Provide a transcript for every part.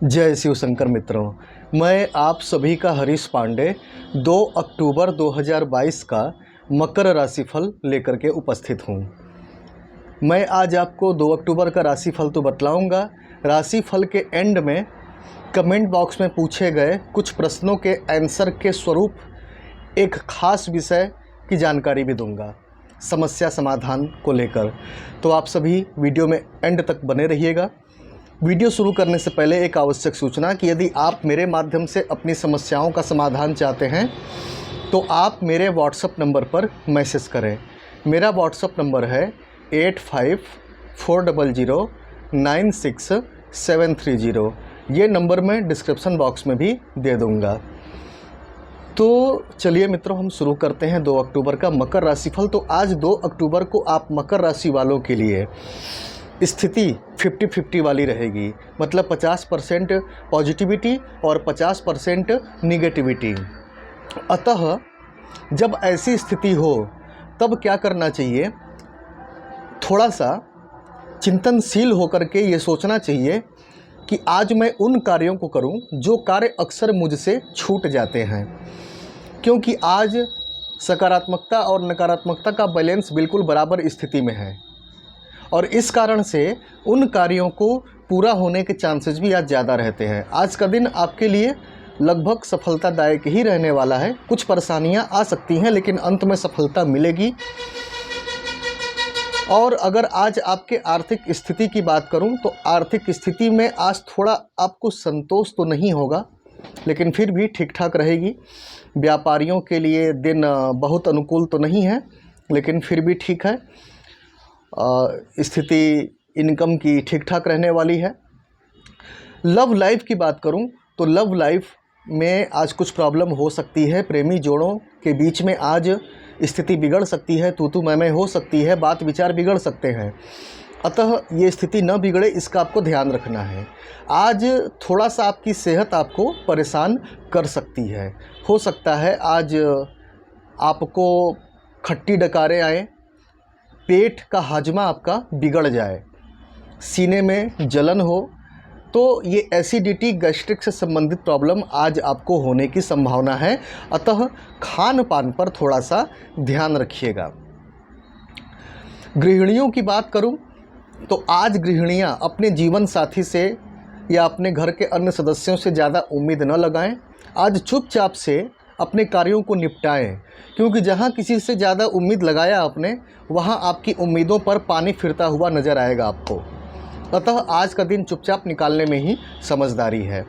जय शिव शंकर मित्रों, मैं आप सभी का हरीश पांडे 2 अक्टूबर 2022 का मकर राशिफल लेकर के उपस्थित हूँ। मैं आज आपको 2 अक्टूबर का राशिफल तो बतलाऊँगा। राशिफल के एंड में कमेंट बॉक्स में पूछे गए कुछ प्रश्नों के आंसर के स्वरूप एक खास विषय की जानकारी भी दूंगा, समस्या समाधान को लेकर। तो आप सभी वीडियो में एंड तक बने रहिएगा। वीडियो शुरू करने से पहले एक आवश्यक सूचना कि यदि आप मेरे माध्यम से अपनी समस्याओं का समाधान चाहते हैं तो आप मेरे व्हाट्सएप नंबर पर मैसेज करें। मेरा व्हाट्सएप नंबर है 8540096730। ये नंबर मैं डिस्क्रिप्शन बॉक्स में भी दे दूँगा। तो चलिए मित्रों, हम शुरू करते हैं 2 अक्टूबर का मकर राशिफल। तो आज 2 अक्टूबर को आप मकर राशि वालों के लिए स्थिति 50-50 वाली रहेगी, मतलब 50% पॉजिटिविटी और 50% निगेटिविटी। अतः जब ऐसी स्थिति हो तब क्या करना चाहिए, थोड़ा सा चिंतनशील होकर के ये सोचना चाहिए कि आज मैं उन कार्यों को करूं जो कार्य अक्सर मुझसे छूट जाते हैं, क्योंकि आज सकारात्मकता और नकारात्मकता का बैलेंस बिल्कुल बराबर स्थिति में है और इस कारण से उन कार्यों को पूरा होने के चांसेस भी आज ज़्यादा रहते हैं। आज का दिन आपके लिए लगभग सफलतादायक ही रहने वाला है। कुछ परेशानियां आ सकती हैं लेकिन अंत में सफलता मिलेगी। और अगर आज आपके आर्थिक स्थिति की बात करूं तो आर्थिक स्थिति में आज थोड़ा आपको संतोष तो नहीं होगा, लेकिन फिर भी ठीक ठाक रहेगी। व्यापारियों के लिए दिन बहुत अनुकूल तो नहीं है, लेकिन फिर भी ठीक है। स्थिति इनकम की ठीक ठाक रहने वाली है। लव लाइफ की बात करूं तो लव लाइफ में आज कुछ प्रॉब्लम हो सकती है। प्रेमी जोड़ों के बीच में आज स्थिति बिगड़ सकती है, तू मैं हो सकती है, बात विचार बिगड़ सकते हैं। अतः ये स्थिति न बिगड़े, इसका आपको ध्यान रखना है। आज थोड़ा सा आपकी सेहत आपको परेशान कर सकती है। हो सकता है आज आपको खट्टी डकारें आए, पेट का हाजमा आपका बिगड़ जाए, सीने में जलन हो, तो ये एसिडिटी गैस्ट्रिक से संबंधित प्रॉब्लम आज आपको होने की संभावना है। अतः खान पान पर थोड़ा सा ध्यान रखिएगा। गृहिणियों की बात करूं तो आज गृहिणियां अपने जीवन साथी से या अपने घर के अन्य सदस्यों से ज़्यादा उम्मीद न लगाएं। आज चुपचाप से अपने कार्यों को निपटाएं, क्योंकि जहां किसी से ज़्यादा उम्मीद लगाया आपने, वहां आपकी उम्मीदों पर पानी फिरता हुआ नज़र आएगा आपको। अतः आज का दिन चुपचाप निकालने में ही समझदारी है।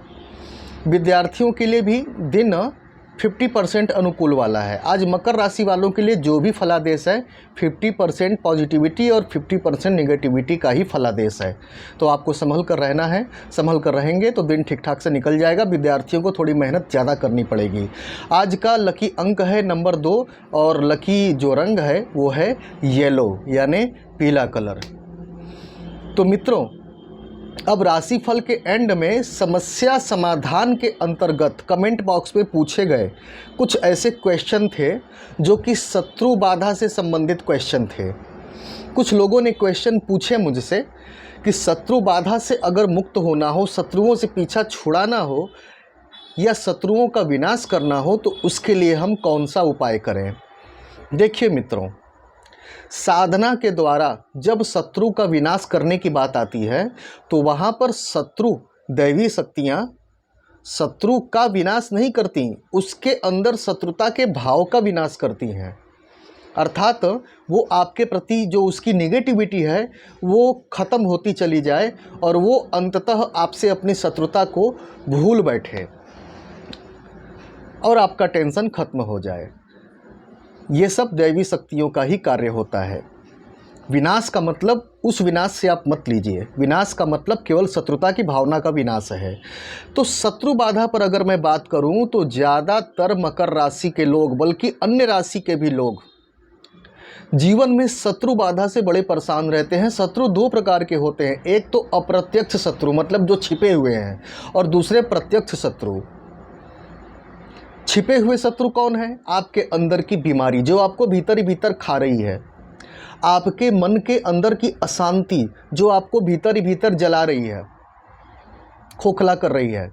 विद्यार्थियों के लिए भी दिन 50% अनुकूल वाला है। आज मकर राशि वालों के लिए जो भी फलादेश है 50% पॉजिटिविटी और 50% निगेटिविटी का ही फलादेश है। तो आपको संभल कर रहना है। संभल कर रहेंगे तो दिन ठीक ठाक से निकल जाएगा। विद्यार्थियों को थोड़ी मेहनत ज़्यादा करनी पड़ेगी। आज का लकी अंक है नंबर 2 और लकी जो रंग है वो है येलो, यानी पीला कलर। तो मित्रों, अब राशिफल के एंड में समस्या समाधान के अंतर्गत कमेंट बॉक्स में पूछे गए कुछ ऐसे क्वेश्चन थे जो कि शत्रु बाधा से संबंधित क्वेश्चन थे। कुछ लोगों ने क्वेश्चन पूछे मुझसे कि शत्रु बाधा से अगर मुक्त होना हो, शत्रुओं से पीछा छुड़ाना हो या शत्रुओं का विनाश करना हो तो उसके लिए हम कौन सा उपाय करें। देखिए मित्रों, साधना के द्वारा जब शत्रु का विनाश करने की बात आती है तो वहाँ पर शत्रु दैवी शक्तियाँ शत्रु का विनाश नहीं करती, उसके अंदर शत्रुता के भाव का विनाश करती हैं। अर्थात वो आपके प्रति जो उसकी निगेटिविटी है वो ख़त्म होती चली जाए और वो अंततः आपसे अपनी शत्रुता को भूल बैठे और आपका टेंशन खत्म हो जाए। ये सब दैवी शक्तियों का ही कार्य होता है। विनाश का मतलब उस विनाश से आप मत लीजिए। विनाश का मतलब केवल शत्रुता की भावना का विनाश है। तो शत्रु बाधा पर अगर मैं बात करूं तो ज़्यादातर मकर राशि के लोग, बल्कि अन्य राशि के भी लोग जीवन में शत्रु बाधा से बड़े परेशान रहते हैं। शत्रु 2 प्रकार के होते हैं, एक तो अप्रत्यक्ष शत्रु, मतलब जो छिपे हुए हैं, और दूसरे प्रत्यक्ष शत्रु। छिपे हुए शत्रु कौन है? आपके अंदर की बीमारी जो आपको भीतर ही भीतर खा रही है, आपके मन के अंदर की अशांति जो आपको भीतर ही भीतर जला रही है, खोखला कर रही है।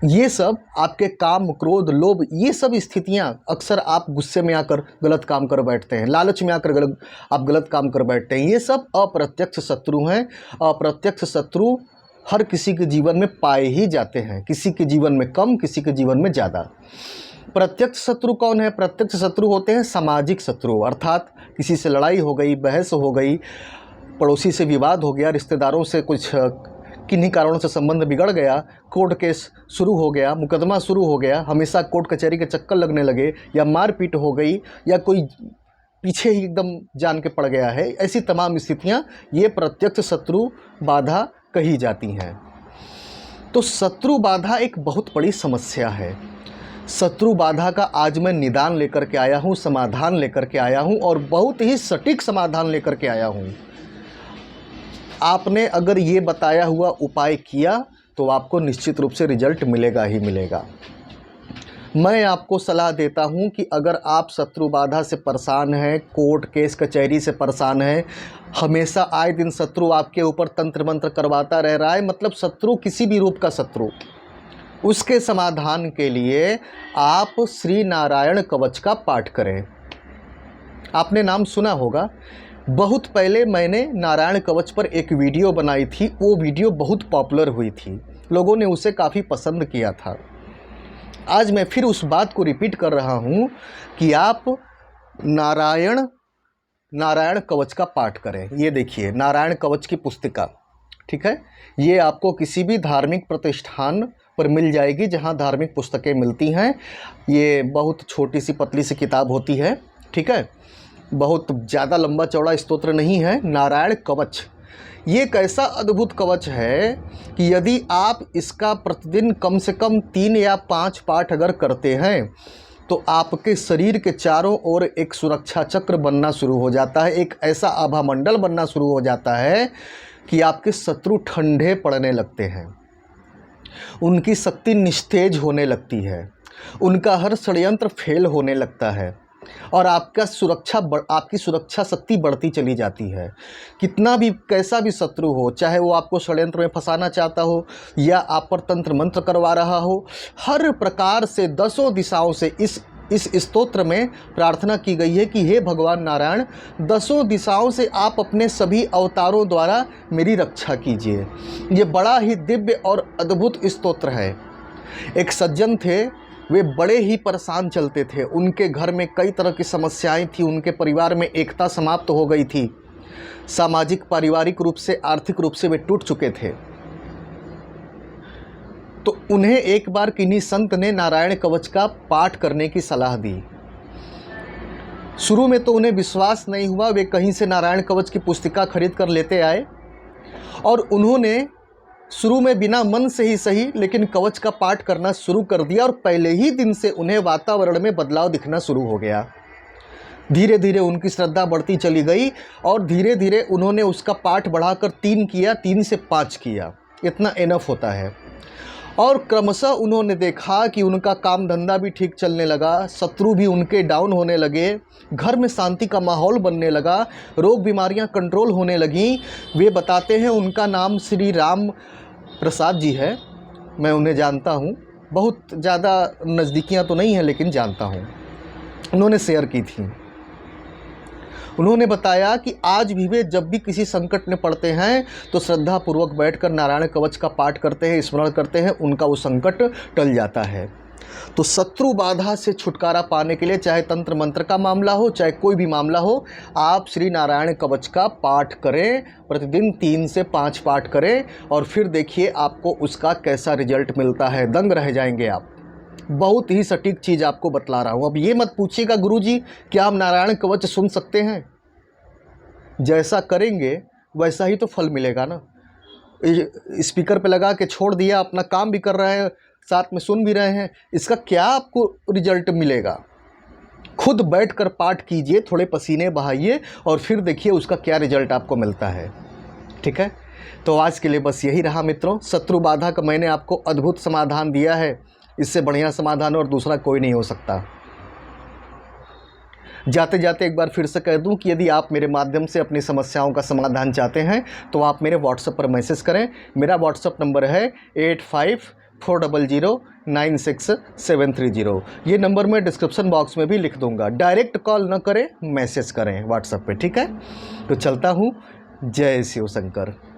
ये सब आपके काम, क्रोध, लोभ, ये सब स्थितियां अक्सर आप गुस्से में आकर गलत काम कर बैठते हैं, लालच में आकर आप गलत काम कर बैठते हैं। ये सब अप्रत्यक्ष शत्रु हैं। अप्रत्यक्ष शत्रु हर किसी के जीवन में पाए ही जाते हैं, किसी के जीवन में कम, किसी के जीवन में ज़्यादा। प्रत्यक्ष शत्रु कौन है? प्रत्यक्ष शत्रु होते हैं सामाजिक शत्रु, अर्थात किसी से लड़ाई हो गई, बहस हो गई, पड़ोसी से विवाद हो गया, रिश्तेदारों से कुछ किन्हीं कारणों से संबंध बिगड़ गया, कोर्ट केस शुरू हो गया, मुकदमा शुरू हो गया, हमेशा कोर्ट कचहरी के चक्कर लगने लगे, या मारपीट हो गई, या कोई पीछे ही एकदम जान के पड़ गया है। ऐसी तमाम स्थितियां ये प्रत्यक्ष शत्रु बाधा कही जाती हैं। तो शत्रु बाधा एक बहुत बड़ी समस्या है। शत्रु बाधा का आज मैं निदान लेकर के आया हूँ, समाधान लेकर के आया हूँ, और बहुत ही सटीक समाधान लेकर के आया हूँ। आपने अगर ये बताया हुआ उपाय किया तो आपको निश्चित रूप से रिजल्ट मिलेगा ही मिलेगा। मैं आपको सलाह देता हूं कि अगर आप शत्रु बाधा से परेशान हैं, कोर्ट केस कचहरी से परेशान हैं, हमेशा आए दिन शत्रु आपके ऊपर तंत्र मंत्र करवाता रह रहा है, मतलब शत्रु किसी भी रूप का शत्रु, उसके समाधान के लिए आप श्री नारायण कवच का पाठ करें। आपने नाम सुना होगा, बहुत पहले मैंने नारायण कवच पर एक वीडियो बनाई थी। वो वीडियो बहुत पॉपुलर हुई थी, लोगों ने उसे काफ़ी पसंद किया था। आज मैं फिर उस बात को रिपीट कर रहा हूँ कि आप नारायण कवच का पाठ करें। ये देखिए नारायण कवच की पुस्तिका, ठीक है, ये आपको किसी भी धार्मिक प्रतिष्ठान पर मिल जाएगी जहाँ धार्मिक पुस्तकें मिलती हैं। ये बहुत छोटी सी पतली सी किताब होती है, ठीक है, बहुत ज़्यादा लंबा चौड़ा स्तोत्र नहीं है। नारायण कवच ये एक ऐसा अद्भुत कवच है कि यदि आप इसका प्रतिदिन कम से कम 3 या 5 पाठ अगर करते हैं तो आपके शरीर के चारों ओर एक सुरक्षा चक्र बनना शुरू हो जाता है, एक ऐसा आभा मंडल बनना शुरू हो जाता है कि आपके शत्रु ठंडे पड़ने लगते हैं, उनकी शक्ति निस्तेज होने लगती है, उनका हर षड्यंत्र फेल होने लगता है, और आपकी सुरक्षा शक्ति बढ़ती चली जाती है। कितना भी कैसा भी शत्रु हो, चाहे वो आपको षड्यंत्र में फंसाना चाहता हो या आप पर तंत्र मंत्र करवा रहा हो, हर प्रकार से 10 दिशाओं से इस स्तोत्र में प्रार्थना की गई है कि हे भगवान नारायण, 10 दिशाओं से आप अपने सभी अवतारों द्वारा मेरी रक्षा कीजिए। ये बड़ा ही दिव्य और अद्भुत स्तोत्र है। एक सज्जन थे, वे बड़े ही परेशान चलते थे, उनके घर में कई तरह की समस्याएं थी, उनके परिवार में एकता समाप्त हो गई थी, सामाजिक पारिवारिक रूप से आर्थिक रूप से वे टूट चुके थे। तो उन्हें एक बार किन्हीं संत ने नारायण कवच का पाठ करने की सलाह दी। शुरू में तो उन्हें विश्वास नहीं हुआ, वे कहीं से नारायण कवच की पुस्तिका खरीद कर लेते आए और उन्होंने शुरू में बिना मन से ही सही लेकिन कवच का पाठ करना शुरू कर दिया, और पहले ही दिन से उन्हें वातावरण में बदलाव दिखना शुरू हो गया। धीरे धीरे उनकी श्रद्धा बढ़ती चली गई और धीरे धीरे उन्होंने उसका पाठ बढ़ाकर 3 किया, 3 से 5 किया, इतना इनफ होता है। और क्रमशः उन्होंने देखा कि उनका काम धंधा भी ठीक चलने लगा, शत्रु भी उनके डाउन होने लगे, घर में शांति का माहौल बनने लगा, रोग बीमारियां कंट्रोल होने लगीं। वे बताते हैं, उनका नाम श्री राम प्रसाद जी है, मैं उन्हें जानता हूँ, बहुत ज़्यादा नज़दीकियाँ तो नहीं हैं लेकिन जानता हूँ। उन्होंने शेयर की थी, उन्होंने बताया कि आज भी वे जब भी किसी संकट में पड़ते हैं तो श्रद्धापूर्वक बैठकर नारायण कवच का पाठ करते हैं, स्मरण करते हैं, उनका वो संकट टल जाता है। तो शत्रु बाधा से छुटकारा पाने के लिए, चाहे तंत्र मंत्र का मामला हो, चाहे कोई भी मामला हो, आप श्री नारायण कवच का पाठ करें, प्रतिदिन 3 से 5 पाठ करें, और फिर देखिए आपको उसका कैसा रिजल्ट मिलता है। दंग रह जाएंगे आप। बहुत ही सटीक चीज़ आपको बतला रहा हूँ। अब ये मत पूछिएगा गुरुजी क्या हम नारायण कवच सुन सकते हैं? जैसा करेंगे वैसा ही तो फल मिलेगा ना। स्पीकर पे लगा के छोड़ दिया, अपना काम भी कर रहे हैं, साथ में सुन भी रहे हैं, इसका क्या आपको रिजल्ट मिलेगा? खुद बैठकर पाठ कीजिए, थोड़े पसीने बहाइए और फिर देखिए उसका क्या रिजल्ट आपको मिलता है। ठीक है, तो आज के लिए बस यही रहा मित्रों। शत्रु बाधा का मैंने आपको अद्भुत समाधान दिया है, इससे बढ़िया समाधान और दूसरा कोई नहीं हो सकता। जाते जाते एक बार फिर से कह दूं कि यदि आप मेरे माध्यम से अपनी समस्याओं का समाधान चाहते हैं तो आप मेरे व्हाट्सएप पर मैसेज करें। मेरा व्हाट्सएप नंबर है 8540096730। ये नंबर मैं डिस्क्रिप्शन बॉक्स में भी लिख दूंगा। डायरेक्ट कॉल न करें, मैसेज करें व्हाट्सएप पे, ठीक है। तो चलता हूँ। जय शिव शंकर।